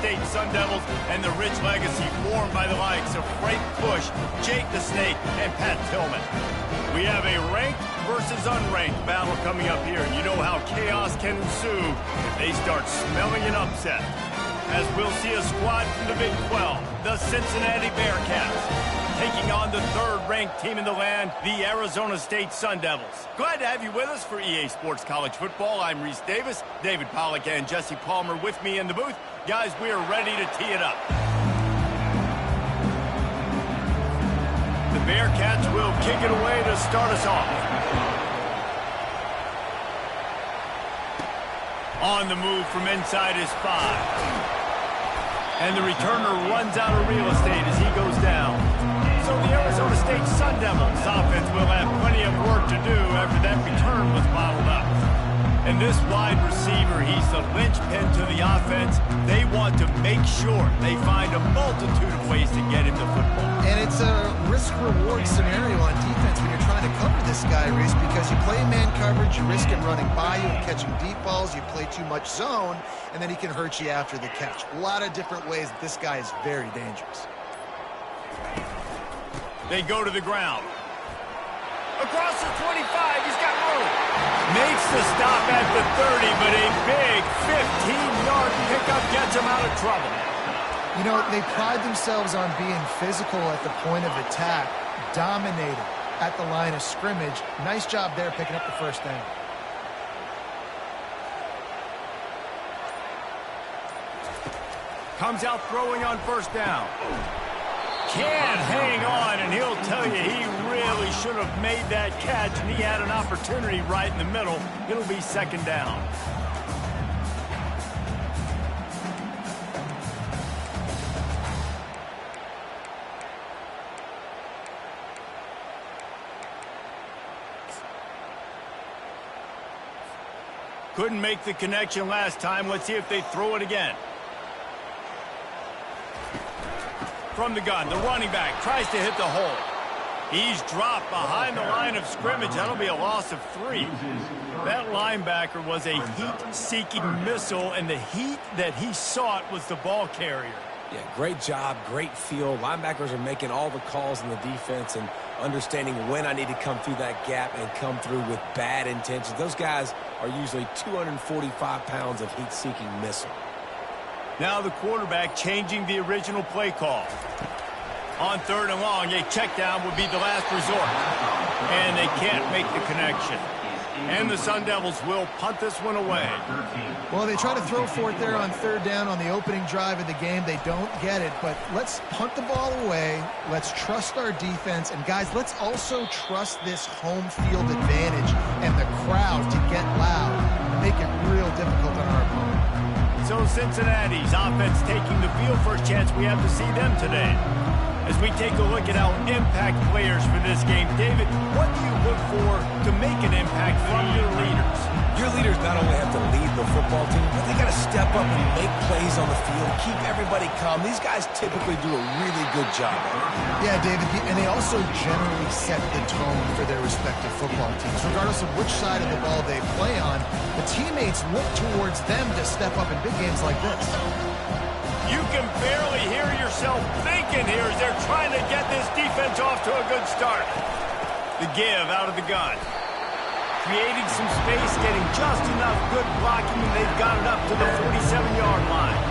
State Sun Devils and the rich legacy formed by the likes of Frank Bush, Jake the Snake, and Pat Tillman. We have a ranked versus unranked battle coming up here, and you know how chaos can ensue if they start smelling an upset. As we'll see a squad from the Big 12, the Cincinnati Bearcats, taking on the third-ranked team in the land, the Arizona State Sun Devils. Glad to have you with us for EA Sports College Football. I'm Reese Davis, David Pollack, and Jesse Palmer with me in the booth. Guys, we are ready to tee it up. The Bearcats will kick it away to start us off. On the move from inside is 5. And the returner runs out of real estate as he goes down. So the Arizona State Sun Devils offense will have plenty of work to do after that return was bottled up. And this wide receiver, he's the linchpin to the offense. They want to make sure they find a multitude of ways to get him the football. And it's a risk-reward scenario on defense when you're trying to cover this guy, Reese, because you play man coverage, you risk him running by you and catching deep balls, you play too much zone, and then he can hurt you after the catch. A lot of different ways that this guy is very dangerous. They go to the ground. Across the 25, he's got room. Makes the stop at the 30, but a big 15-yard pickup gets him out of trouble. You know, they pride themselves on being physical at the point of attack, dominating at the line of scrimmage. Nice job there picking up the first down. Comes out throwing on first down. Can't hang on, and he'll tell you he really should have made that catch, and he had an opportunity right in the middle. It'll be second down. Couldn't make the connection last time. Let's see if they throw it again. From the gun, the running back tries to hit the hole. He's dropped behind the line of scrimmage. That'll be a loss of 3. That linebacker was a heat-seeking missile, and the heat that he sought was the ball carrier. Yeah, great job, great feel. Linebackers are making all the calls in the defense and understanding when I need to come through that gap and come through with bad intentions. Those guys are usually 245 pounds of heat-seeking missile. Now the quarterback changing the original play call. On third and long, a check down would be the last resort. And they can't make the connection. And the Sun Devils will punt this one away. Well, they try to throw for it there on third down on the opening drive of the game. They don't get it, but let's punt the ball away. Let's trust our defense. And, guys, let's also trust this home field advantage and the crowd to get loud and make it real difficult on our opponent. So Cincinnati's offense taking the field. First chance we have to see them today. As we take a look at our impact players for this game, David, what do you look for to make an impact from your leaders? Your leaders not only have to lead the football team, but they got to step up and make plays on the field, keep everybody calm. These guys typically do a really good job. Yeah, David, and they also generally set the tone for their respective football teams. Regardless of which side of the ball they play on, the teammates look towards them to step up in big games like this. You can barely hear yourself thinking here as they're trying to get this defense off to a good start. The give out of the gun. Creating some space, getting just enough good blocking, and they've got it up to the 47-yard line.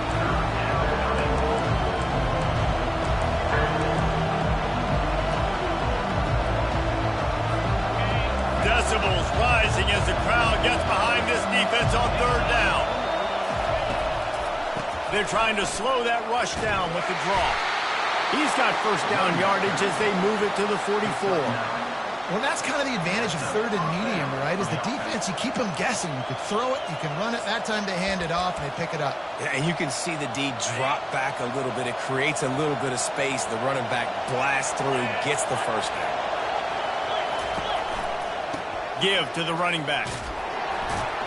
Decibels rising as the crowd gets behind this defense on third down. They're trying to slow that rush down with the draw. He's got first down yardage as they move it to the 44. Well, that's kind of the advantage of third and medium, right? Is the defense, you keep them guessing. You can throw it, you can run it. That time they hand it off and they pick it up. Yeah, and you can see the D drop back a little bit. It creates a little bit of space. The running back blasts through, gets the first down. Give to the running back.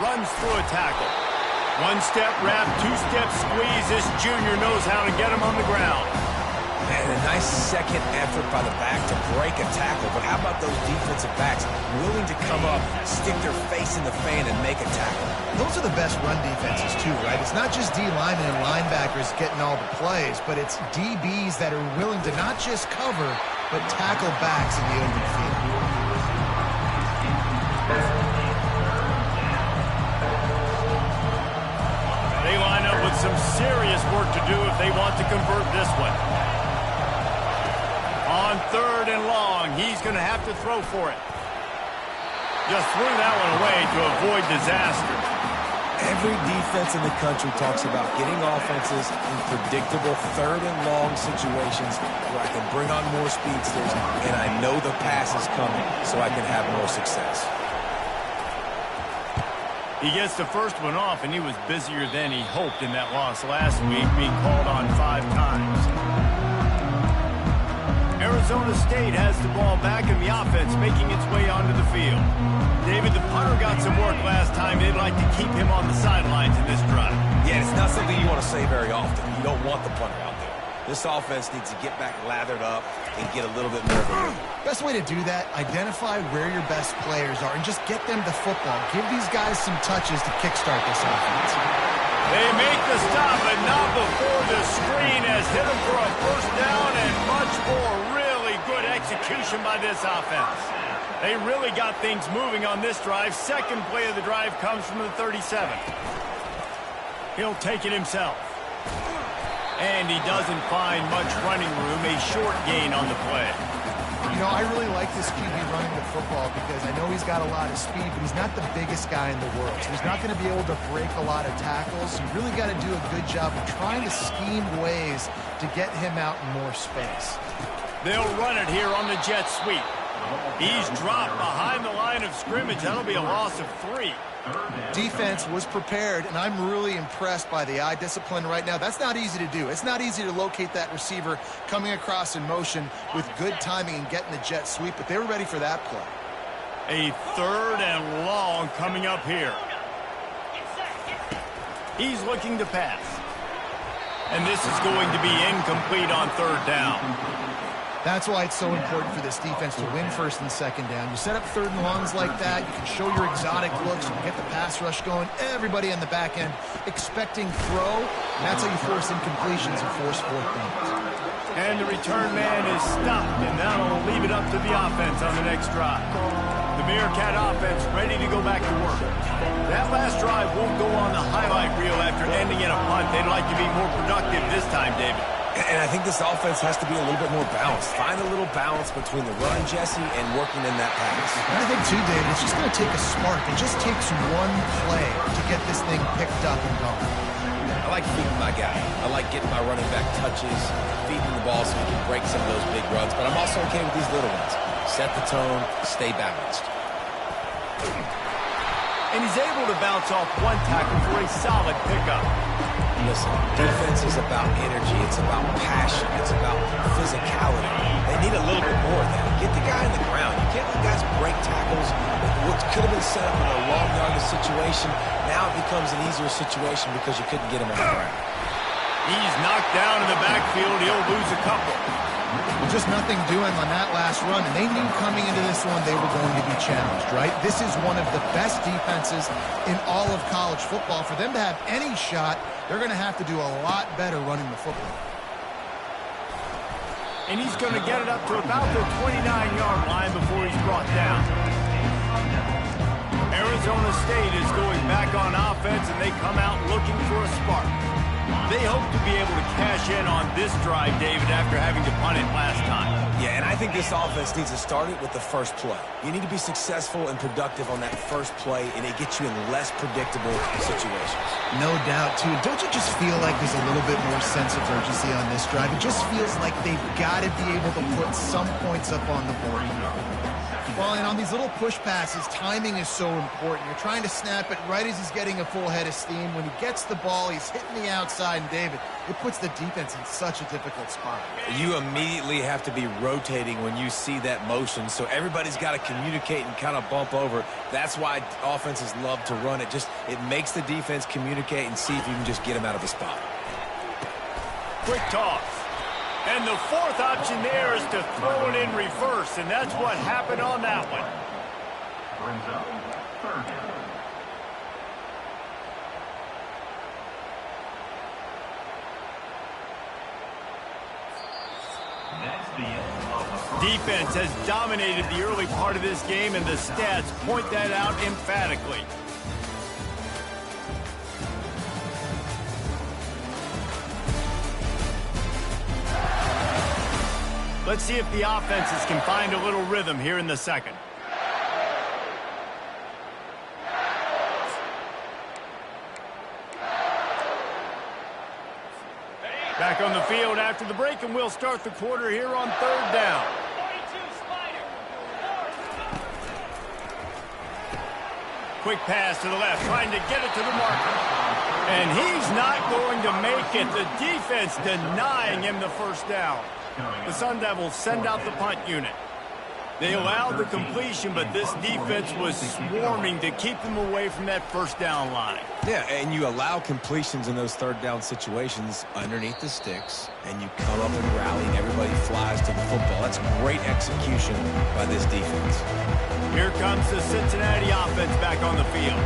Runs through a tackle. One-step wrap, two-step squeeze. This junior knows how to get him on the ground. Man, And a nice second effort by the back to break a tackle. But how about those defensive backs willing to come up, stick their face in the fan, and make a tackle? Those are the best run defenses, too, right? It's not just D linemen and linebackers getting all the plays, but it's DBs that are willing to not just cover, but tackle backs in the open field. They line up with some serious work to do if they want to convert this one. On 3rd and long, he's going to have to throw for it. Just threw that one away to avoid disaster. Every defense in the country talks about getting offenses in predictable 3rd and long situations where I can bring on more speedsters and I know the pass is coming so I can have more success. He gets the first one off, and he was busier than he hoped in that loss last week, being called on 5 times. Arizona State has the ball back in the offense, making its way onto the field. David, the punter got some work last time. They'd like to keep him on the sidelines in this drive. Yeah, it's not something you want to say very often. You don't want the punter out there. This offense needs to get back lathered up and get a little bit more of a lead. Best way to do that, identify where your best players are and just get them the football. Give these guys some touches to kickstart this offense. They make the stop, but not before the screen has hit them for a first down and much more. Really good execution by this offense. They really got things moving on this drive. Second play of the drive comes from the 37. He'll take it himself. And he doesn't find much running room. A short gain on the play. You know, I really like this QB running the football because I know he's got a lot of speed, but he's not the biggest guy in the world. So he's not going to be able to break a lot of tackles. You really got to do a good job of trying to scheme ways to get him out in more space. They'll run it here on the jet sweep. He's dropped behind the line of scrimmage. That'll be a loss of 3. Defense was prepared, and I'm really impressed by the eye discipline right now. That's not easy to do. It's not easy to locate that receiver coming across in motion with good timing and getting the jet sweep, but they were ready for that play. A 3rd and long coming up here. He's looking to pass. And this is going to be incomplete on 3rd down. That's why it's so important for this defense to win 1st and 2nd down. You set up 3rd and longs like that, you can show your exotic looks, you can get the pass rush going, everybody on the back end expecting throw, and that's how you force incompletions and force 4th downs. And the return man is stopped, and that'll leave it up to the offense on the next drive. The Meerkat offense ready to go back to work. That last drive won't go on the highlight reel after ending in a punt. They'd like to be more productive this time, David. And I think this offense has to be a little bit more balanced. Find a little balance between the run, Jesse, and working in that pass. And I think, too, David, it's just going to take a spark. It just takes one play to get this thing picked up and going. I like feeding my guy. I like getting my running back touches, feeding the ball so he can break some of those big runs. But I'm also okay with these little ones. Set the tone, stay balanced. And he's able to bounce off one tackle for a solid pickup. Listen, defense is about energy. It's about passion. It's about physicality. They need a little bit more of that. Get the guy on the ground. You can't let guys break tackles. What could have been set up in a long yardage situation, now it becomes an easier situation because you couldn't get him on the ground. He's knocked down in the backfield. He'll lose a couple. Well, just nothing doing on that last run, and they knew coming into this one they were going to be challenged, right? This is one of the best defenses in all of college football. For them to have any shot, they're going to have to do a lot better running the football. And he's going to get it up to about the 29-yard line before he's brought down. Arizona State is going back on offense, and they come out looking for a spark. They hope to be able to cash in on this drive, David, after having to punt it last time. Yeah, and I think this offense needs to start it with the first play. You need to be successful and productive on that first play, and it gets you in less predictable situations. No doubt, too. Don't you just feel like there's a little bit more sense of urgency on this drive? It just feels like they've got to be able to put some points up on the board. Well, and on these little push passes, timing is so important. You're trying to snap it right as he's getting a full head of steam. When he gets the ball, he's hitting the outside, and David, it puts the defense in such a difficult spot. You immediately have to be rotating when you see that motion, so everybody's got to communicate and kind of bump over. That's why offenses love to run it. It makes the defense communicate and see if you can just get him out of the spot. Quick toss. And the fourth option there is to throw it in reverse, and that's what happened on that one. Brings up third down. Defense has dominated the early part of this game, and the stats point that out emphatically. Let's see if the offenses can find a little rhythm here in the second. Back on the field after the break, and we'll start the quarter here on third down. Quick pass to the left, trying to get it to the marker. And he's not going to make it. The defense denying him the first down. The Sun Devils send out the punt unit. They allowed the completion, but this defense was swarming to keep them away from that first down line. Yeah, and you allow completions in those third down situations underneath the sticks, and you come up and rally, and everybody flies to the football. That's great execution by this defense. Here comes the Cincinnati offense back on the field.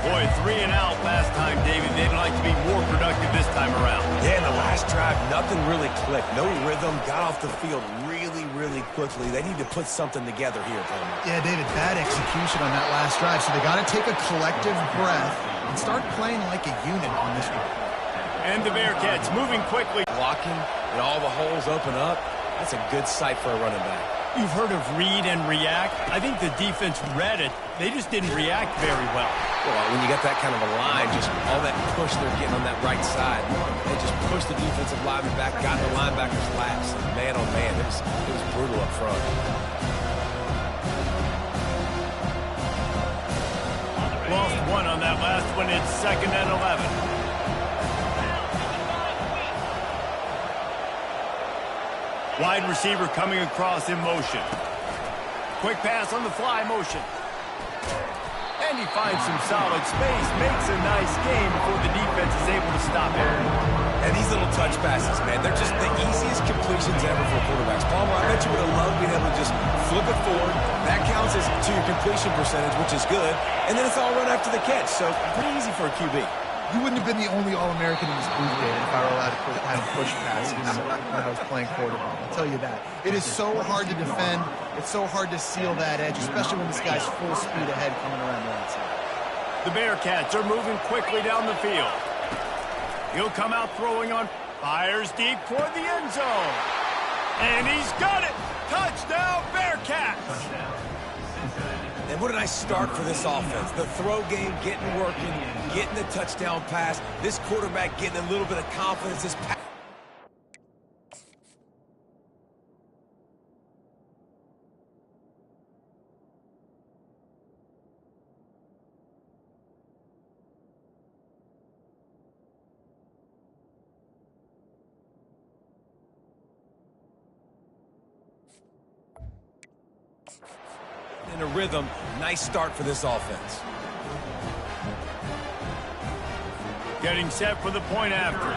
Boy, 3 and out last time, David. They'd like to be more productive this time around. Yeah, in the last drive, nothing really clicked. No rhythm, got off the field really quickly. They need to put something together here, Tony. Yeah, David, bad execution on that last drive. So they got to take a collective breath and start playing like a unit on this one. And the Bearcats moving quickly. Blocking, and all the holes open up. That's a good sight for a running back. You've heard of read and react. I think the defense read it. They just didn't react very well. Well, when you get that kind of a line, just all that push they're getting on that right side, they just push the defensive lineman back, got in the linebacker's laps. And man, oh man, it was brutal up front. Lost one on that last one. It's 2nd and 11. Wide receiver coming across in motion. Quick pass on the fly motion. And he finds some solid space, makes a nice game before the defense is able to stop him. And these little touch passes, man, they're just the easiest completions ever for quarterbacks. Palmer, I bet you would have loved being able to just flip it forward. That counts as to your completion percentage, which is good. And then it's all run after the catch, so pretty easy for a QB. You wouldn't have been the only All-American in this booth, David, if I were allowed to have push passes when I was playing quarterback. I'll tell you that. It is so hard to defend. It's so hard to seal that edge, especially when this guy's full speed ahead coming around the outside. The Bearcats are moving quickly down the field. He'll come out throwing on, fires deep toward the end zone. And he's got it! Touchdown, Bearcats! And what a nice start for this offense. The throw game getting working, getting the touchdown pass. This quarterback getting a little bit of confidence. This pass. In a rhythm, nice start for this offense. Getting set for the point after.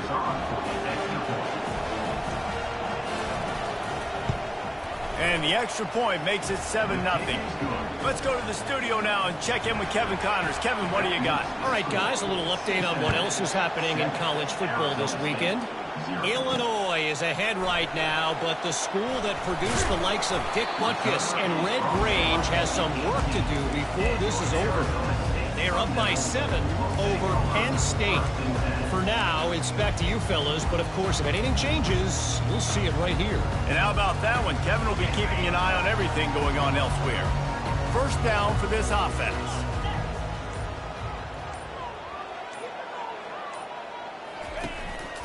And the extra point makes it 7-0. Let's go to the studio now and check in with Kevin Connors. Kevin, what do you got? All right, guys, a little update on what else is happening in college football this weekend. Illinois is ahead right now, but the school that produced the likes of Dick Butkus and Red Grange has some work to do before this is over. They're up by 7 over Penn State. For now, it's back to you fellas, but of course, if anything changes, you'll see it right here. And how about that one? Kevin will be keeping an eye on everything going on elsewhere. First down for this offense.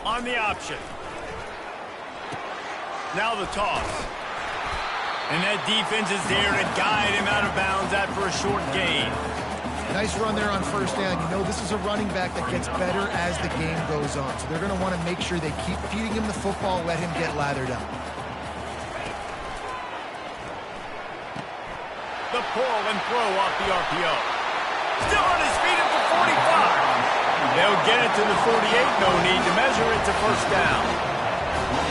On the option. Now the toss. And that defense is there to guide him out of bounds after a short gain. Nice run there on first down. You know, this is a running back that gets better as the game goes on. So they're going to want to make sure they keep feeding him the football, let him get lathered up. The pull and throw off the RPO. Still on his feet at the 45. They'll get it to the 48. No need to measure it to first down.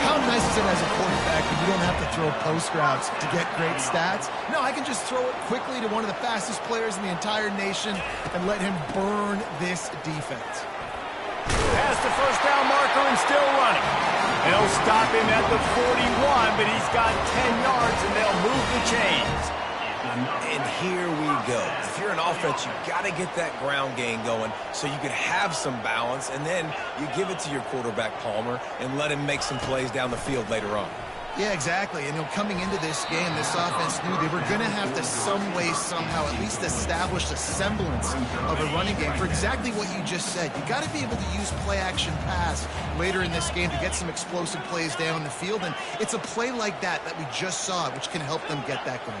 How nice is it as a quarterback when you don't have to throw post routes to get great stats? No, I can just throw it quickly to one of the fastest players in the entire nation and let him burn this defense. Past the first down marker and still running. They'll stop him at the 41, but he's got 10 yards and they'll move the chains. And here we go. If you're an offense, you got to get that ground game going so you can have some balance, and then you give it to your quarterback, Palmer, and let him make some plays down the field later on. Yeah, exactly. And coming into this game, this offense knew they were going to have to some way, somehow, at least establish a semblance of a running game for exactly what you just said. You got to be able to use play-action pass later in this game to get some explosive plays down the field, and it's a play like that we just saw, which can help them get that going.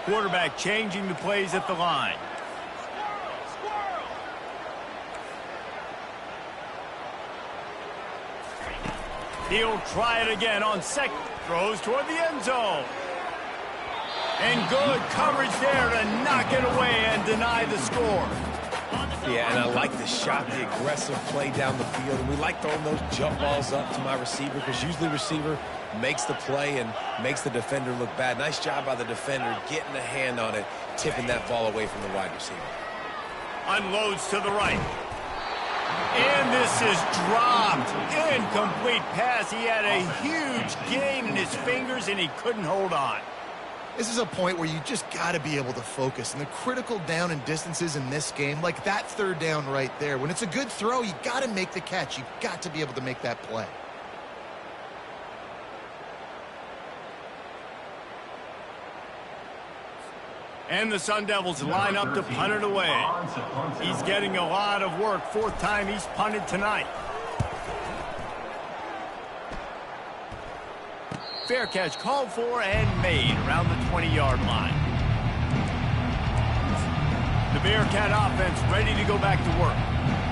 Quarterback changing the plays at the line. He'll try it again on second. Throws toward the end zone. And good coverage there to knock it away and deny the score. Yeah, and I like the shot, the aggressive play down the field. And we like throwing those jump balls up to my receiver because usually receiver makes the play and makes the defender look bad. Nice job by the defender getting a hand on it, tipping that ball away from the wide receiver. Unloads to the right. And this is dropped. Incomplete pass. He had a huge gain in his fingers and he couldn't hold on. This is a point where you just got to be able to focus. And the critical down and distances in this game, like that third down right there, when it's a good throw, you got to make the catch. You've got to be able to make that play. And the Sun Devils line up to punt it away. He's getting a lot of work. Fourth time he's punted tonight. Fair catch called for and made around the 20-yard line. The Bearcat offense ready to go back to work.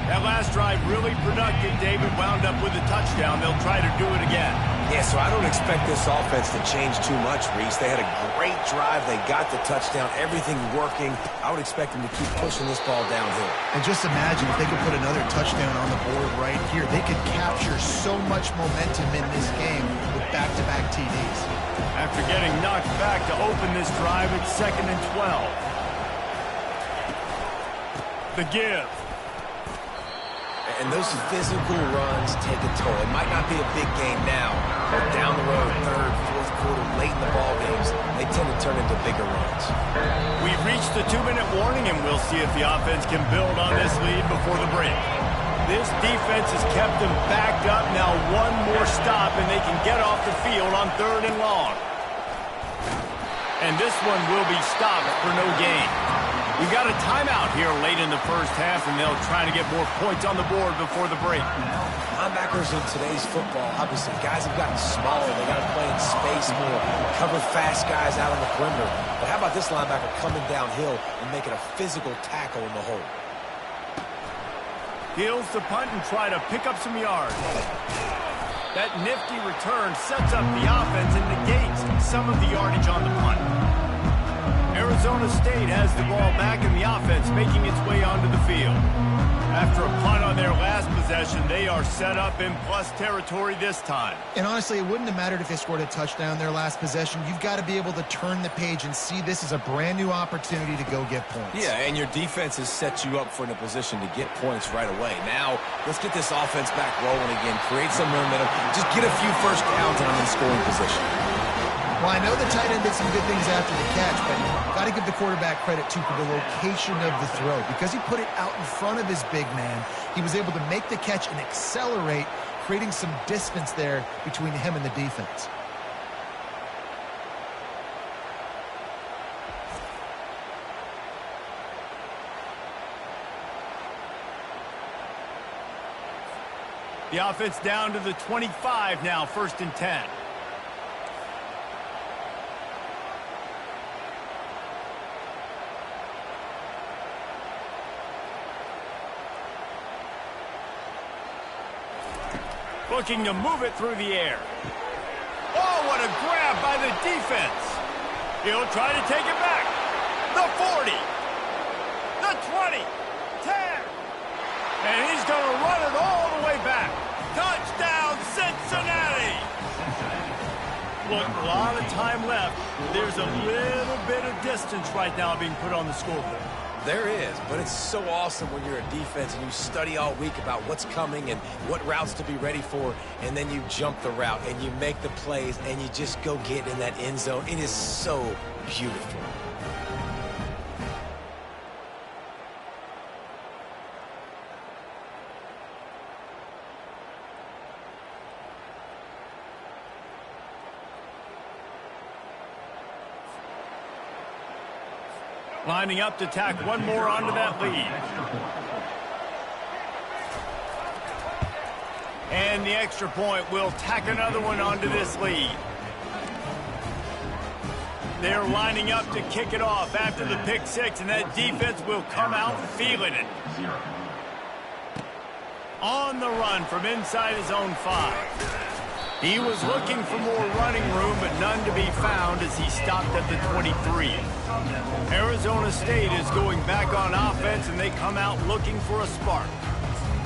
That last drive really productive. David wound up with a touchdown. They'll try to do it again. Yeah, so I don't expect this offense to change too much, Reese. They had a great drive. They got the touchdown. Everything working. I would expect them to keep pushing this ball downhill. And just imagine if they could put another touchdown on the board right here. They could capture so much momentum in this game with back-to-back TDs. After getting knocked back to open this drive, it's 2nd and 12. The give. And those physical runs take a toll. It might not be a big game now, but down the road, third, fourth quarter, late in the ball games, they tend to turn into bigger runs. We've reached the 2-minute warning, and we'll see if the offense can build on this lead before the break. This defense has kept them backed up. Now one more stop, and they can get off the field on 3rd and long. And this one will be stopped for no gain. We've got a timeout here late in the first half, and they'll try to get more points on the board before the break. Linebackers in today's football, obviously, guys have gotten smaller. They got to play in space more, cover fast guys out on the perimeter. But how about this linebacker coming downhill and making a physical tackle in the hole? Heels to punt and try to pick up some yards. That nifty return sets up the offense and negates some of the yardage on the punt. Arizona State has the ball back in the offense, making its way onto the field. After a punt on their last possession, they are set up in plus territory this time. And honestly, it wouldn't have mattered if they scored a touchdown their last possession. You've got to be able to turn the page and see this as a brand new opportunity to go get points. Yeah, and your defense has set you up for a position to get points right away. Now, let's get this offense back rolling again, create some momentum, just get a few first downs and I'm in scoring position. Well, I know the tight end did some good things after the catch, but got to give the quarterback credit, too, for the location of the throw. Because he put it out in front of his big man, he was able to make the catch and accelerate, creating some distance there between him and the defense. The offense down to the 25 now, 1st and 10. Looking to move it through the air. Oh, what a grab by the defense. He'll try to take it back. The 40. The 20. 10. And he's going to run it all the way back. Touchdown, Look, a lot of time left. There's a little bit of distance right now being put on the scoreboard. There is, but it's so awesome when you're a defense and you study all week about what's coming and what routes to be ready for, and then you jump the route and you make the plays and you just go get in that end zone. It is so beautiful. Lining up to tack one more onto that lead. And the extra point will tack another one onto this lead. They're lining up to kick it off after the pick six, and that defense will come out feeling it. On the run from inside his own 5. He was looking for more running room, but none to be found as he stopped at the 23. Arizona State is going back on offense, and they come out looking for a spark.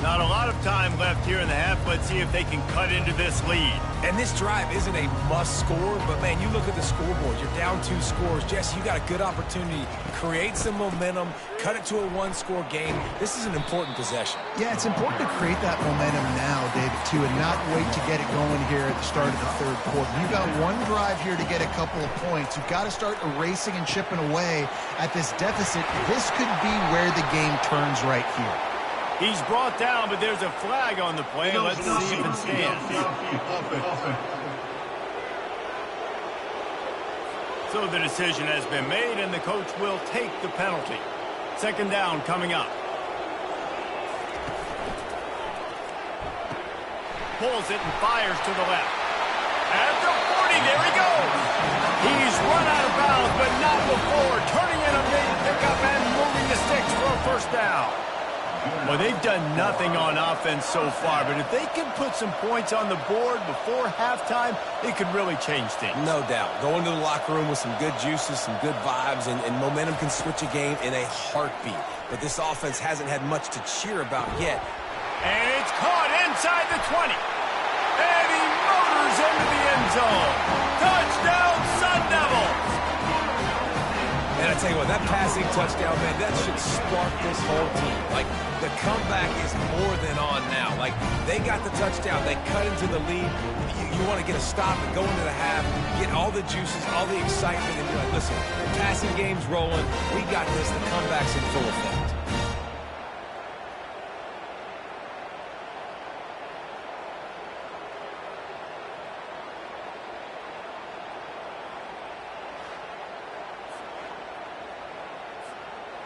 Not a lot of time left here in the half. Let's see if they can cut into this lead. And this drive isn't a must score, but, man, you look at the scoreboard. You're down 2 scores. Jesse, you got a good opportunity. Create some momentum. Cut it to a 1-score game. This is an important possession. Yeah, it's important to create that momentum now, David, too, and not wait to get it going here at the start of the third quarter. You've got one drive here to get a couple of points. You've got to start erasing and chipping away at this deficit. This could be where the game turns right here. He's brought down, but there's a flag on the play. Let's see if it stands. So the decision has been made, and the coach will take the penalty. Second down coming up. Pulls it and fires to the left. At the 40, there he goes. He's run out of bounds, but not before. Turning in a big pickup and moving the sticks for a first down. Well, they've done nothing on offense so far, but if they can put some points on the board before halftime, it could really change things. No doubt. Go into the locker room with some good juices, some good vibes, and momentum can switch a game in a heartbeat. But this offense hasn't had much to cheer about yet. And it's caught inside the 20. And he motors into the end zone. Touchdown, Sun Devils! And I tell you what, that passing touchdown, man, that should spark this whole team. Like, the comeback is more than on now. Like, they got the touchdown. They cut into the lead. You want to get a stop and go into the half, get all the juices, all the excitement, and be like, listen, the passing game's rolling. We got this. The comeback's in full effect.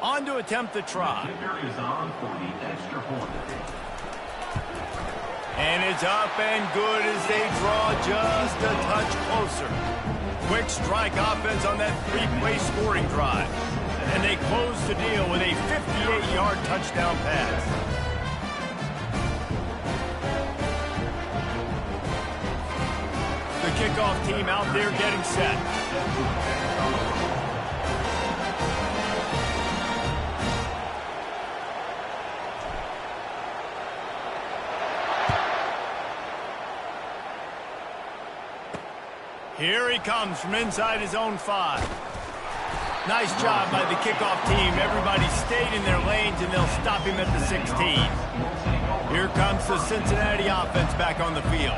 On to attempt the try. And it's up and good as they draw just a touch closer. Quick strike offense on that 3-play scoring drive. And they close the deal with a 58-yard touchdown pass. The kickoff team out there getting set. Here he comes from inside his own 5. Nice job by the kickoff team. Everybody stayed in their lanes, and they'll stop him at the 16. Here comes the Cincinnati offense back on the field.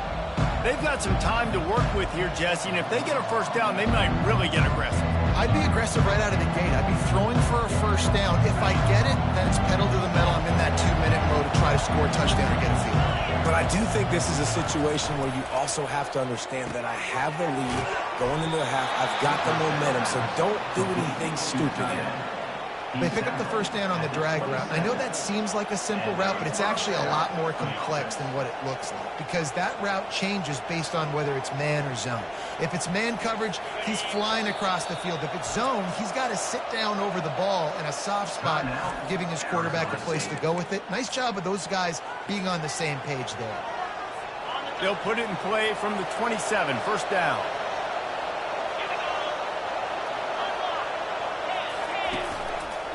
They've got some time to work with here, Jesse, and if they get a first down, they might really get aggressive. I'd be aggressive right out of the gate. I'd be throwing for a first down. If I get it, then it's pedal to the metal. I'm in that 2-minute mode to try to score a touchdown or get a field. But I do think this is a situation where you also have to understand that I have the lead going into the half. I've got the momentum, so don't do anything stupid here. They pick up the first down on the drag route. I know that seems like a simple route, but it's actually a lot more complex than what it looks like, because that route changes based on whether it's man or zone. If it's man coverage, he's flying across the field. If it's zone, he's got to sit down over the ball in a soft spot, giving his quarterback a place to go with it. Nice job of those guys being on the same page there. They'll put it in play from the 27, first down.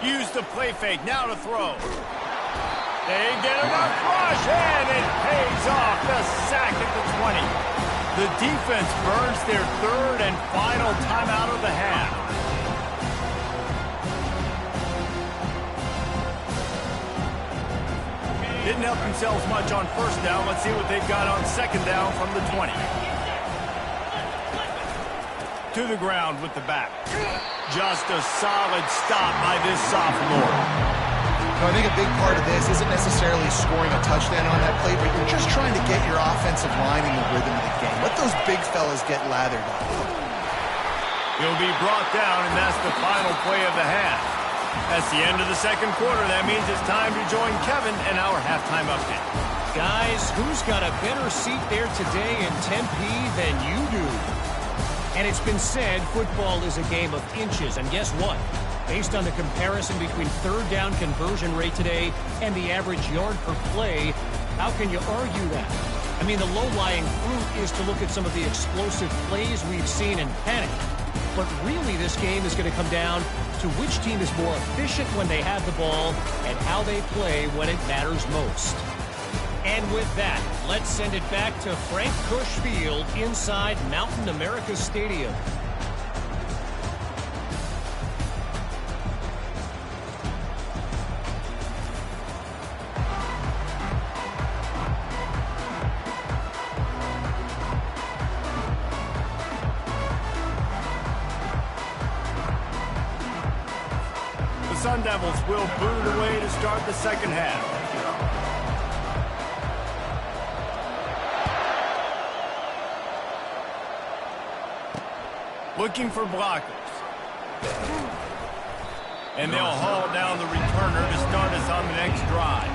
Use the play fake, now to throw. They get enough rush, and it pays off. The sack at the 20. The defense burns their third and final timeout of the half. Didn't help themselves much on first down. Let's see what they've got on second down from the 20. To the ground with the back. Just a solid stop by this sophomore. I think a big part of this isn't necessarily scoring a touchdown on that play, but you're just trying to get your offensive line in the rhythm of the game. Let those big fellas get lathered up. He'll be brought down, and that's the final play of the half. That's the end of the second quarter. That means it's time to join Kevin in our halftime update. Guys, who's got a better seat there today in Tempe than you do? And it's been said football is a game of inches, and guess what? Based on the comparison between third down conversion rate today and the average yard per play, how can you argue that? I mean, the low-lying fruit is to look at some of the explosive plays we've seen in panic. But really, this game is going to come down to which team is more efficient when they have the ball and how they play when it matters most. And with that, let's send it back to Frank Cush Field inside Mountain America Stadium. Sun Devils will boot it away to start the second half. Looking for blockers. And they'll haul down the returner to start us on the next drive.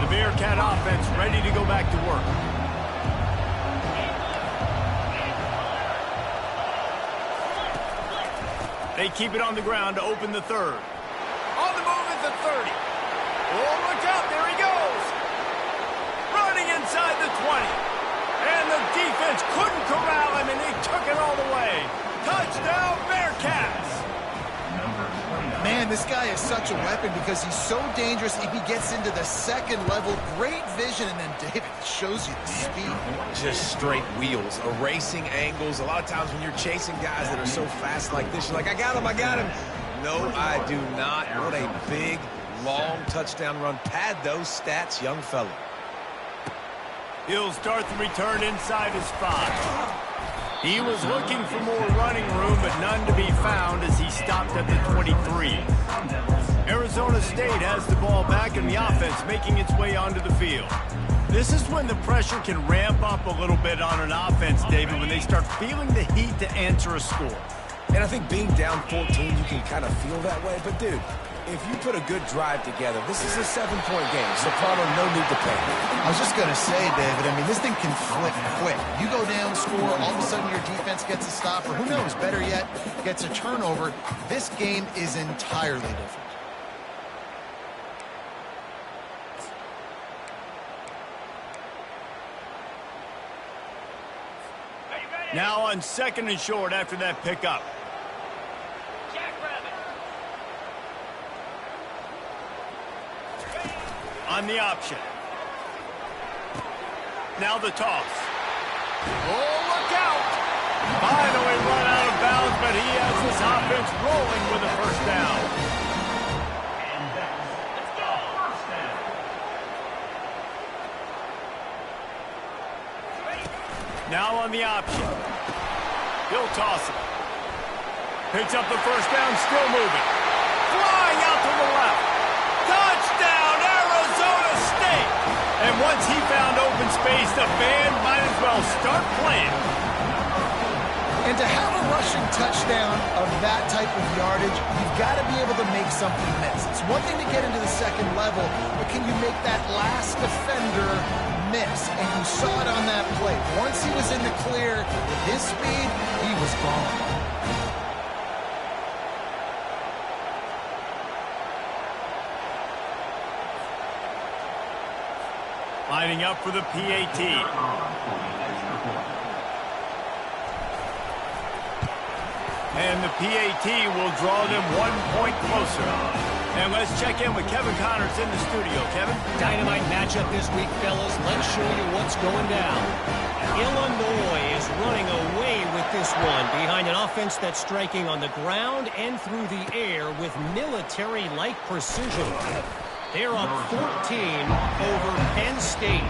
The Bearcat offense ready to go back to work. They keep it on the ground to open the third. On the move at the 30. Oh, look out. There he goes. Running inside the 20. And the defense couldn't corral him, and he took it all the way. Touchdown, Bearcats. Man, this guy is such a weapon because he's so dangerous if he gets into the second level. Great vision, and then David shows you the speed. Just straight wheels, erasing angles. A lot of times when you're chasing guys that are so fast like this, you're like, I got him, I got him. No, I do not. What a big, long touchdown run. Pad those stats, young fella. He'll start the return inside his 5. He was looking for more running room, but none to be found as he stopped at the 23. Arizona State has the ball back and the offense making its way onto the field. This is when the pressure can ramp up a little bit on an offense, David, when they start feeling the heat to answer a score. And I think being down 14, you can kind of feel that way. But, dude, if you put a good drive together, this is a 7-point game. Soprano, no need to panic. I was just going to say, David, I mean, this thing can flip quick. You go down, score, all of a sudden your defense gets a stop, or who knows, better yet, gets a turnover. This game is entirely different. Now on second and short after that pickup. On the option. Now the toss. Oh, look out! Finally run out of bounds, but he has this offense rolling with a first down. And let's go. First down. Now on the option. He'll toss it. Picks up the first down, still moving. Flying out to the left. Touchdown, Arizona State! And once he found open space, the band might as well start playing. And to have a rushing touchdown of that type of yardage, you've got to be able to make something miss. It's one thing to get into the second level, but can you make that last defender miss? And you saw it on that play. Once he was in the clear with his speed, he was gone. Lining up for the PAT. And the PAT will draw them 1 point closer. And let's check in with Kevin Connors in the studio. Kevin? Dynamite matchup this week, fellas. Let's show you what's going down. Illinois is running away with this one behind an offense that's striking on the ground and through the air with military-like precision. They're up 14 over Penn State.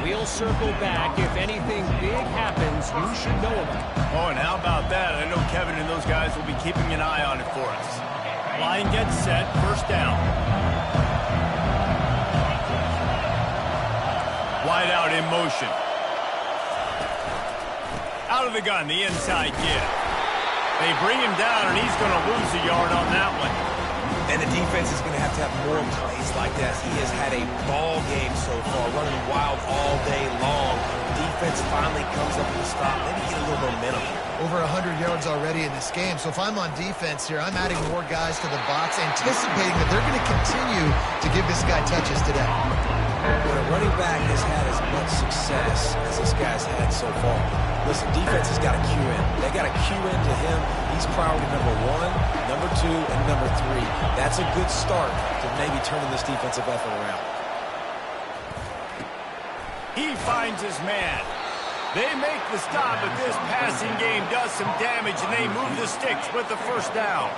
We'll circle back. If anything big happens, you should know about it. Oh, and how about that? I know Kevin and those guys will be keeping an eye on it for us. Line gets set. First down. Wide out in motion. Out of the gun, the inside give. They bring him down, and he's going to lose a yard on that one. And the defense is going to have more plays like that. He has had a ball game so far, running wild all day long. Defense finally comes up with a stop. Maybe get a little momentum. Over 100 yards already in this game. So if I'm on defense here, I'm adding more guys to the box, anticipating that they're going to continue to give this guy touches today. When a running back has had as much success as this guy's had so far, listen, defense has got to cue in. They got to cue into him. He's priority number 1, number 2, and number 3. That's a good start to maybe turning this defensive effort around. He finds his man. They make the stop, but this passing game does some damage, and they move the sticks with the first down.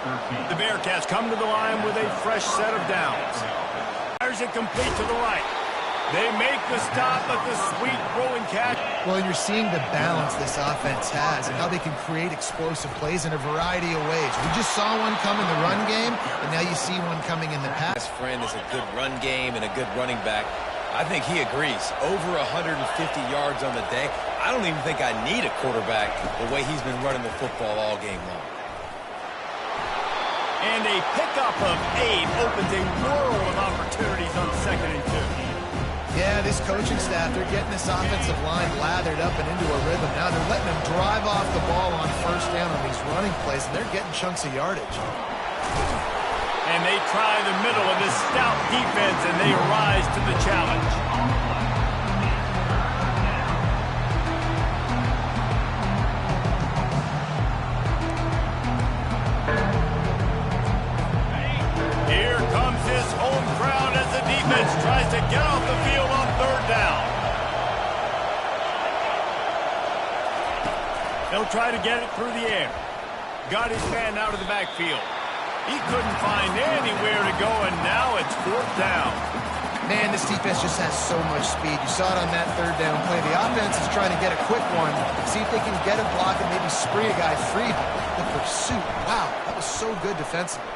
The Bearcats come to the line with a fresh set of downs. Fires it complete to the right. They make the stop, but the sweet throwing catch. Well, you're seeing the balance this offense has and how they can create explosive plays in a variety of ways. We just saw one come in the run game, and now you see one coming in the pass. His friend is a good run game and a good running back. I think he agrees. Over 150 yards on the day. I don't even think I need a quarterback the way he's been running the football all game long. And a pickup of 8 opens a world of opportunities on 2nd and 2. Yeah, this coaching staff, they're getting this offensive line lathered up and into a rhythm. Now they're letting them drive off the ball on first down on these running plays, and they're getting chunks of yardage. And they try the middle of this stout defense, and they rise to the challenge. Here comes his home crowd as the defense tries to get off the field on 3rd down. They'll try to get it through the air. Got his man out of the backfield. He couldn't find anywhere to go, and now it's 4th down. Man, this defense just has so much speed. You saw it on that 3rd down play. The offense is trying to get a quick one, see if they can get a block and maybe spree a guy free. The pursuit, wow, that was so good defensively.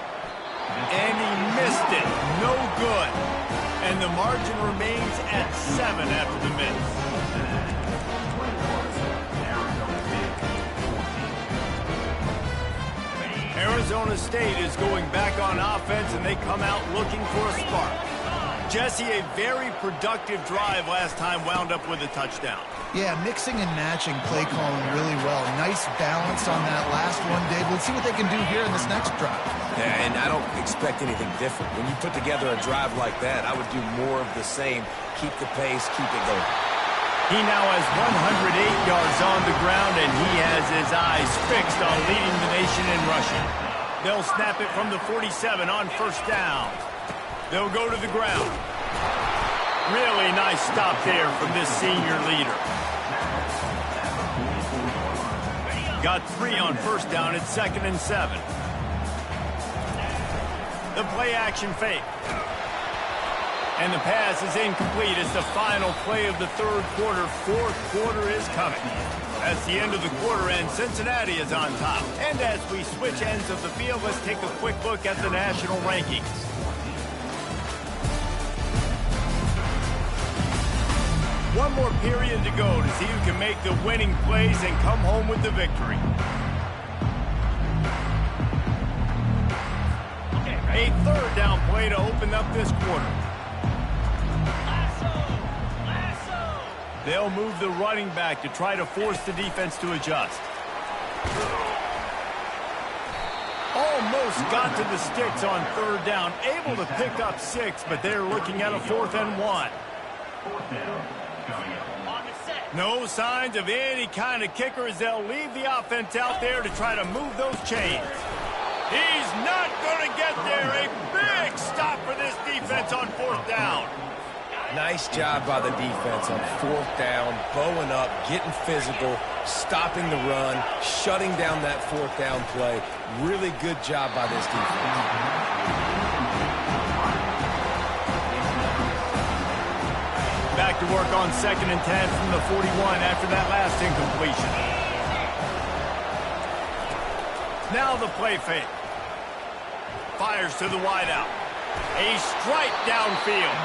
And he missed it. No good. And the margin remains at 7 after the miss. Arizona State is going back on offense, and they come out looking for a spark. Jesse, a very productive drive last time wound up with a touchdown. Yeah, mixing and matching play calling really well. Nice balance on that last one, Dave. Let's see what they can do here in this next drive. Yeah, and I don't expect anything different. When you put together a drive like that, I would do more of the same. Keep the pace, keep it going. He now has 108 yards on the ground, and he has his eyes fixed on leading the nation in rushing. They'll snap it from the 47 on 1st down. They'll go to the ground. Really nice stop there from this senior leader. Got 3 on 1st down. It's 2nd and 7. The play action fake. And the pass is incomplete. It's the final play of the 3rd quarter. 4th quarter is coming. That's the end of the quarter, and Cincinnati is on top. And as we switch ends of the field, let's take a quick look at the national rankings. One more period to go to see who can make the winning plays and come home with the victory. A 3rd down play to open up this quarter. They'll move the running back to try to force the defense to adjust. Almost got to the sticks on 3rd down. Able to pick up 6, but they're looking at a 4th and 1. No signs of any kind of kicker as they'll leave the offense out there to try to move those chains. He's not going to get there. A big stop for this defense on 4th down. Nice job by the defense on 4th down, bowing up, getting physical, stopping the run, shutting down that 4th down play. Really good job by this defense. Back to work on 2nd and 10 from the 41 after that last incompletion. Now the play fake. Fires to the wideout. A strike downfield.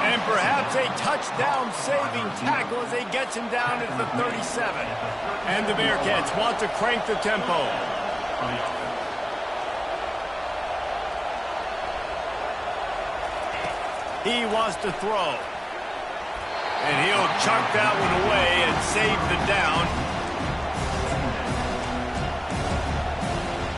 And perhaps a touchdown-saving tackle as he gets him down at the 37. And the Bearcats want to crank the tempo. He wants to throw. And he'll chuck that one away and save the down.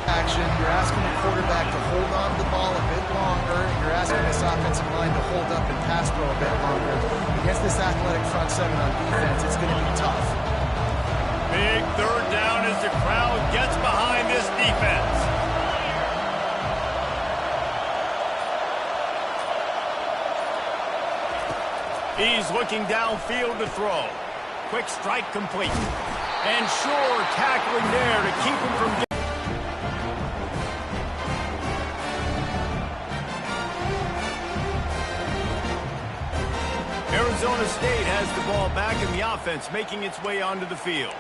Action, you're asking the quarterback to hold on to the ball a bit longer, and you're asking this offensive line to hold up and pass pro a bit longer. Against this athletic front seven on defense, it's going to be tough. Big 3rd down as the crowd gets behind this defense. He's looking downfield to throw. Quick strike complete. And sure tackling there to keep him from getting. Arizona State has the ball back in the offense, making its way onto the field.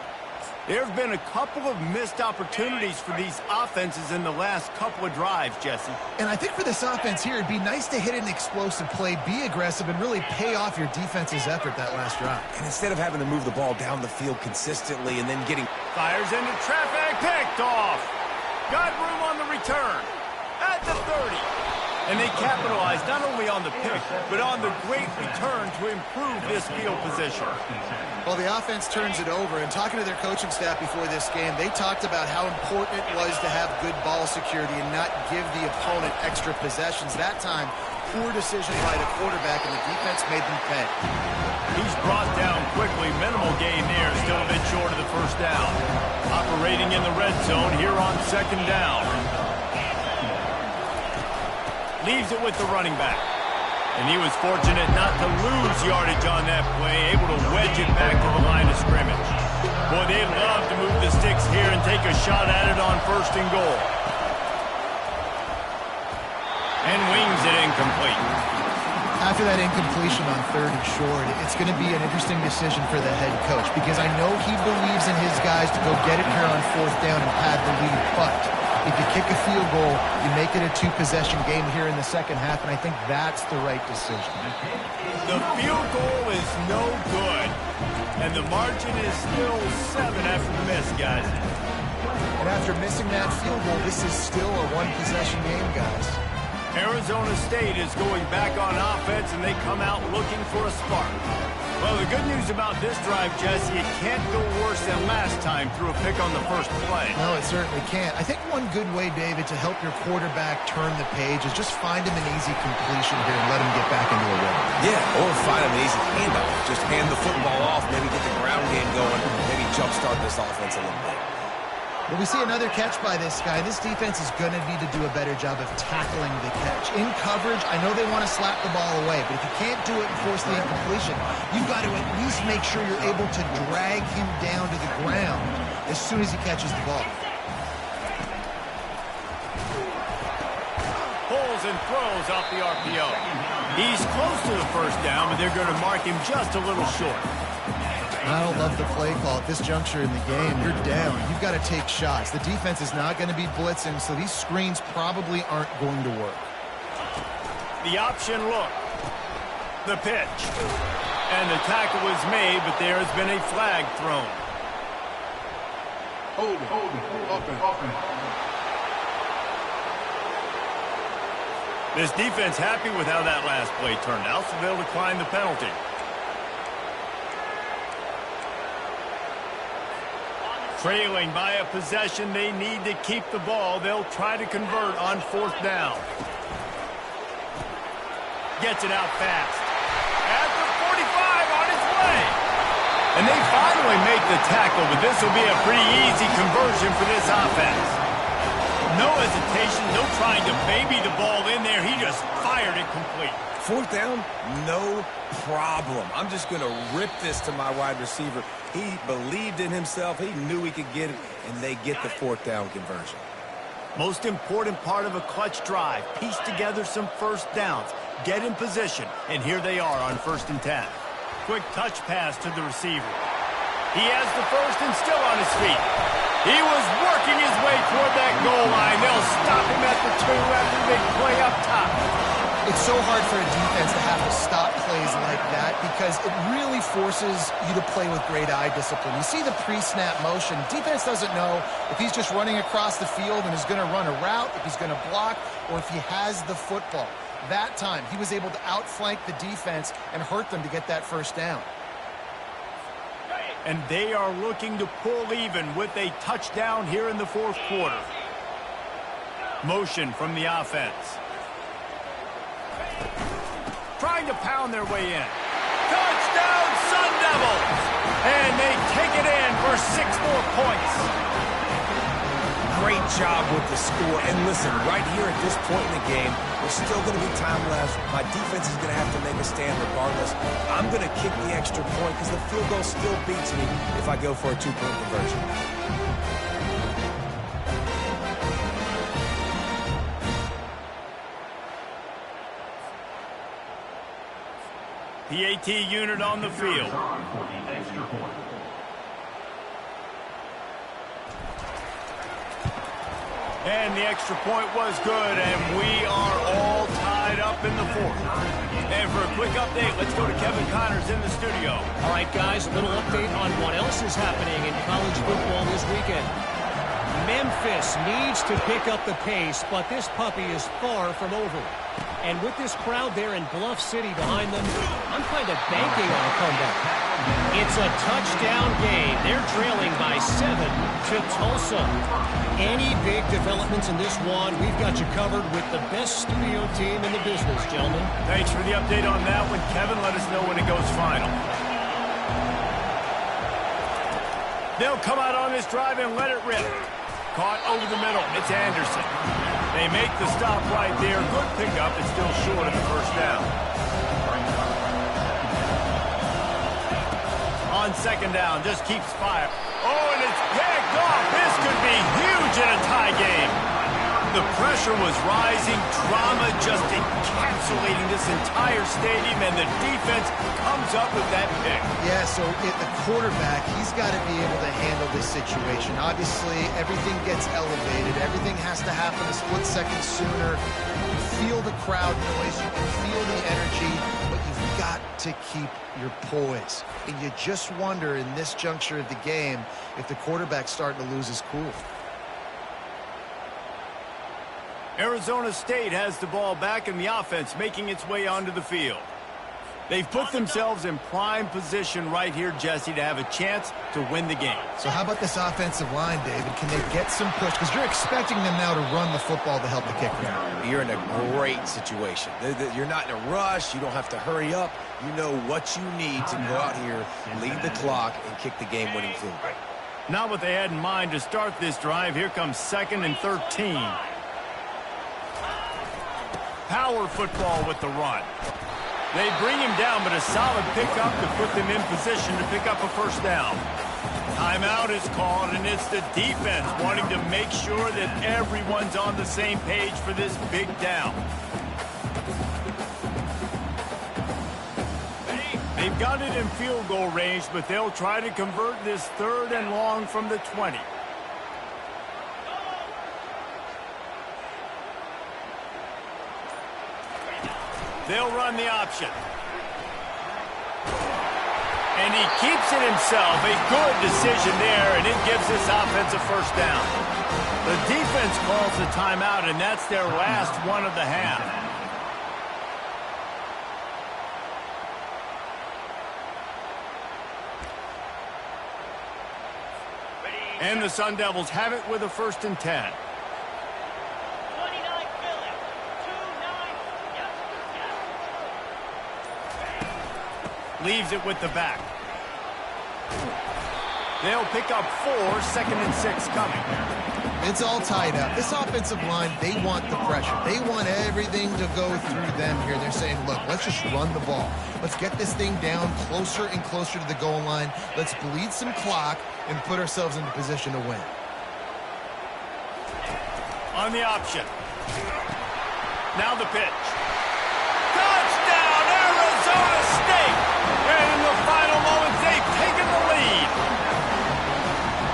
There have been a couple of missed opportunities for these offenses in the last couple of drives, Jesse. And I think for this offense here, it'd be nice to hit an explosive play, be aggressive, and really pay off your defense's effort that last drive. And instead of having to move the ball down the field consistently and then getting... Fires into traffic, picked off. Got room on the return. At the 30. And they capitalized not only on the pick, but on the great return to improve this field position. Well, the offense turns it over, and talking to their coaching staff before this game, they talked about how important it was to have good ball security and not give the opponent extra possessions. That time, poor decision by the quarterback, and the defense made them pay. He's brought down quickly. Minimal gain there, still a bit short of the 1st down. Operating in the red zone here on 2nd down. Leaves it with the running back. And he was fortunate not to lose yardage on that play, able to wedge it back to the line of scrimmage. Boy, they'd love to move the sticks here and take a shot at it on 1st and goal. And wings it incomplete. After that incompletion on 3rd and short, it's going to be an interesting decision for the head coach, because I know he believes in his guys to go get it here on 4th down and pad the lead, but if you kick a field goal, you make it a 2-possession game here in the 2nd half, and I think that's the right decision. The field goal is no good, and the margin is still 7 after the miss, guys. And after missing that field goal, this is still a 1-possession game, guys. Arizona State is going back on offense, and they come out looking for a spark. Well, the good news about this drive, Jesse, it can't go worse than last time through a pick on the 1st play. No, it certainly can't. I think one good way, David, to help your quarterback turn the page is just find him an easy completion here and let him get back into a rhythm. Yeah, or find him an easy handoff. Just hand the football off, maybe get the ground game going, maybe jumpstart this offense a little bit. But we see another catch by this guy. This defense is going to need to do a better job of tackling the catch. In coverage, I know they want to slap the ball away, but if you can't do it and force the incompletion, you've got to at least make sure you're able to drag him down to the ground as soon as he catches the ball. Pulls and throws off the RPO. He's close to the 1st down, but they're going to mark him just a little short. I don't love the play call at this juncture in the game. You're down. You've got to take shots. The defense is not going to be blitzing, so these screens probably aren't going to work. The option look. The pitch. And the tackle was made, but there has been a flag thrown. Hold it. Open. This defense happy with how that last play turned out, so they'll decline the penalty. Trailing by a possession, they need to keep the ball. They'll try to convert on 4th down. Gets it out fast. At the 45 on its way. And they finally make the tackle, but this will be a pretty easy conversion for this offense. No hesitation, no trying to baby the ball in there. He just fired it complete. Fourth down, no problem. I'm just going to rip this to my wide receiver. He believed in himself. He knew he could get it, and they get the fourth down conversion. Most important part of a clutch drive. Piece together some first downs. Get in position, and here they are on 1st and 10. Quick touch pass to the receiver. He has the first and still on his feet. He was working his way toward that goal line. They'll stop him at the 2 after the big play up top. It's so hard for a defense to have to stop plays like that because it really forces you to play with great eye discipline. You see the pre-snap motion. Defense doesn't know if he's just running across the field and is going to run a route, if he's going to block, or if he has the football. That time, he was able to outflank the defense and hurt them to get that first down. And they are looking to pull even with a touchdown here in the 4th quarter. Motion from the offense. Trying to pound their way in. Touchdown, Sun Devils! And they take it in for 6 more points. Great job with the score. And listen, right here at this point in the game, there's still going to be time left. My defense is going to have to make a stand regardless. I'm going to kick the extra point because the field goal still beats me if I go for a 2-point conversion. PAT unit on the field. And the extra point was good, and we are all tied up in the 4th. And for a quick update, let's go to Kevin Connors in the studio. All right, guys, a little update on what else is happening in college football this weekend. Memphis needs to pick up the pace, but this puppy is far from over. And with this crowd there in Bluff City behind them, I'm kind of banking on a comeback. It's a touchdown game. They're trailing by 7 to Tulsa. Any big developments in this one, we've got you covered with the best studio team in the business, gentlemen. Thanks for the update on that one, Kevin. Let us know when it goes final. They'll come out on this drive and let it rip. Caught over the middle. It's Anderson. They make the stop right there. Good pickup. It's still short of the first down. On 2nd down, just keeps fire. Oh, and it's picked off. This could be huge in a tie game. The pressure was rising. Drama just encapsulating this entire stadium, and the defense comes up with that pick. Yeah, so the quarterback, he's got to be able to handle this situation. Obviously, everything gets elevated. Everything has to happen a split second sooner. You feel the crowd noise. You can feel the energy, but you've got to keep your poise. And you just wonder in this juncture of the game if the quarterback's starting to lose his cool. Arizona State has the ball back in the offense, making its way onto the field. They've put themselves in prime position right here, Jesse, to have a chance to win the game. So how about this offensive line, David? Can they get some push? Because you're expecting them now to run the football to help the kicker. You're in a great situation. You're not in a rush. You don't have to hurry up. You know what you need to go out here, lead the clock, and kick the game-winning field goal. Not what they had in mind to start this drive. Here comes 2nd and 13. Power football with the run. They bring him down, but a solid pickup to put them in position to pick up a first down. Timeout is called, and it's the defense wanting to make sure that everyone's on the same page for this big down. They've got it in field goal range, but they'll try to convert this 3rd and long from the 20. They'll run the option. And he keeps it himself. A good decision there, and it gives this offense a first down. The defense calls the timeout, and that's their last one of the half. And the Sun Devils have it with a 1st and 10. Leaves it with the back. They'll pick up 4, 2nd and 6 coming. It's all tied up. This offensive line, they want the pressure. They want everything to go through them here. They're saying, look, let's just run the ball. Let's get this thing down closer and closer to the goal line. Let's bleed some clock and put ourselves into position to win. On the option. Now the pitch. Touchdown, Arizona State! And in the final moments, they've taken the lead.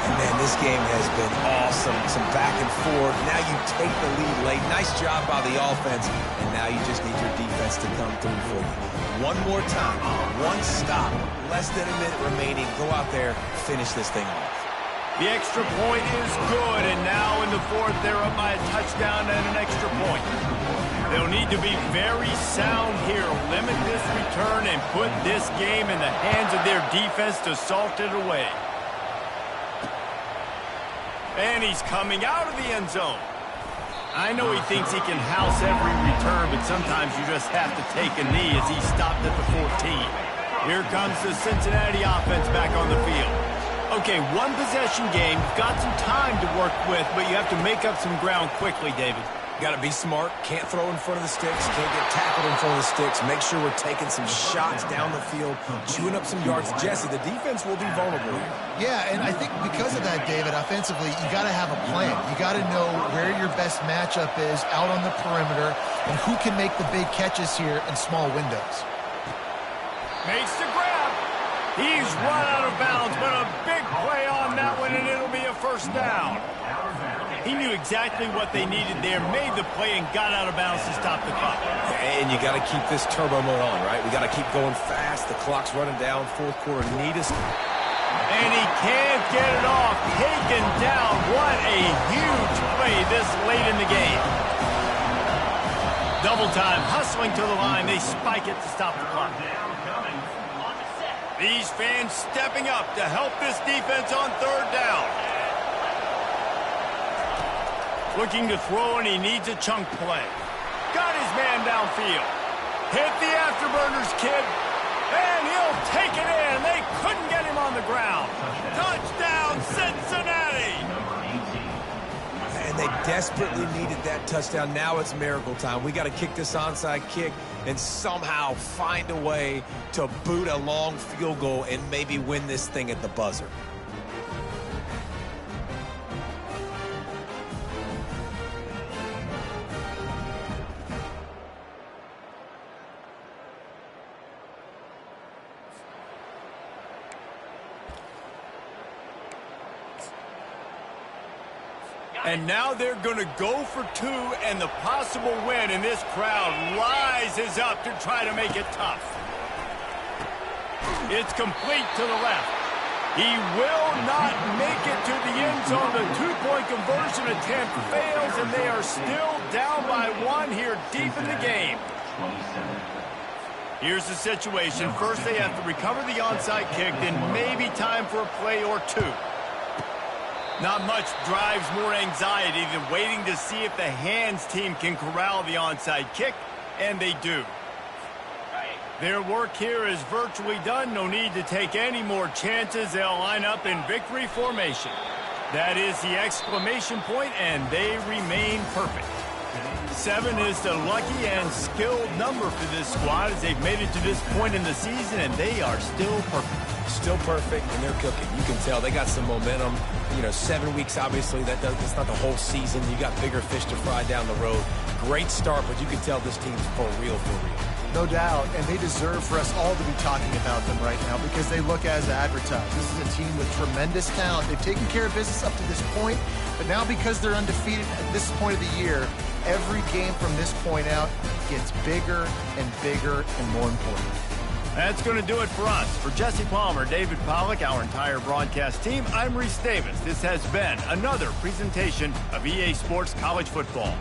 And man, this game has been awesome. Some back and forth. Now you take the lead late. Nice job by the offense. And now you just need your defense to come through for you. One more time. One stop. Less than a minute remaining. Go out there, finish this thing off. The extra point is good, and now in the fourth, they're up by a touchdown and an extra point. They'll need to be very sound here, limit this return, and put this game in the hands of their defense to salt it away. And he's coming out of the end zone. I know he thinks he can house every return, but sometimes you just have to take a knee as he stopped at the 14. Here comes the Cincinnati offense back on the field. Okay, one possession game. You've got some time to work with, but you have to make up some ground quickly, David. Got to be smart. Can't throw in front of the sticks. Can't get tackled in front of the sticks. Make sure we're taking some shots down the field, chewing up some yards. Jesse, the defense will be vulnerable here. Yeah, and I think because of that, David, offensively, you got to have a plan. You got to know where your best matchup is out on the perimeter and who can make the big catches here in small windows. Makes the grab. He's run out of bounds, but a big play on that one, and it'll be a first down. He knew exactly what they needed there, made the play, and got out of bounds to stop the clock. And you got to keep this turbo mode on, right? We got to keep going fast. The clock's running down. Fourth quarter, need us. And he can't get it off. Taken down. What a huge play this late in the game. Double time, hustling to the line. They spike it to stop the clock. These fans stepping up to help this defense on third down. Looking to throw, and he needs a chunk play. Got his man downfield. Hit the afterburners, kid. And he'll take it in. They couldn't get him on the ground. Touchdown, Cincinnati! And they desperately needed that touchdown. Now it's miracle time. We got to kick this onside kick and somehow find a way to boot a long field goal and maybe win this thing at the buzzer. And now they're going to go for two and the possible win, and this crowd rises up to try to make it tough. It's complete to the left. He will not make it to the end zone. The two-point conversion attempt fails, and they are still down by one here deep in the game. Here's the situation. First, they have to recover the onside kick, then maybe time for a play or two. Not much drives more anxiety than waiting to see if the hands team can corral the onside kick, and they do. Their work here is virtually done. No need to take any more chances. They'll line up in victory formation. That is the exclamation point, and they remain perfect. 7 is the lucky and skilled number for this squad as they've made it to this point in the season, and they are still perfect. Still perfect, and they're cooking. You can tell they got some momentum. You know, 7 weeks, obviously, that's not the whole season. You got bigger fish to fry down the road. Great start, but you can tell this team's for real, for real. No doubt, and they deserve for us all to be talking about them right now because they look as advertised. This is a team with tremendous talent. They've taken care of business up to this point, but now because they're undefeated at this point of the year, every game from this point out gets bigger and bigger and more important. That's going to do it for us. For Jesse Palmer, David Pollack, our entire broadcast team, I'm Reese Davis. This has been another presentation of EA Sports College Football.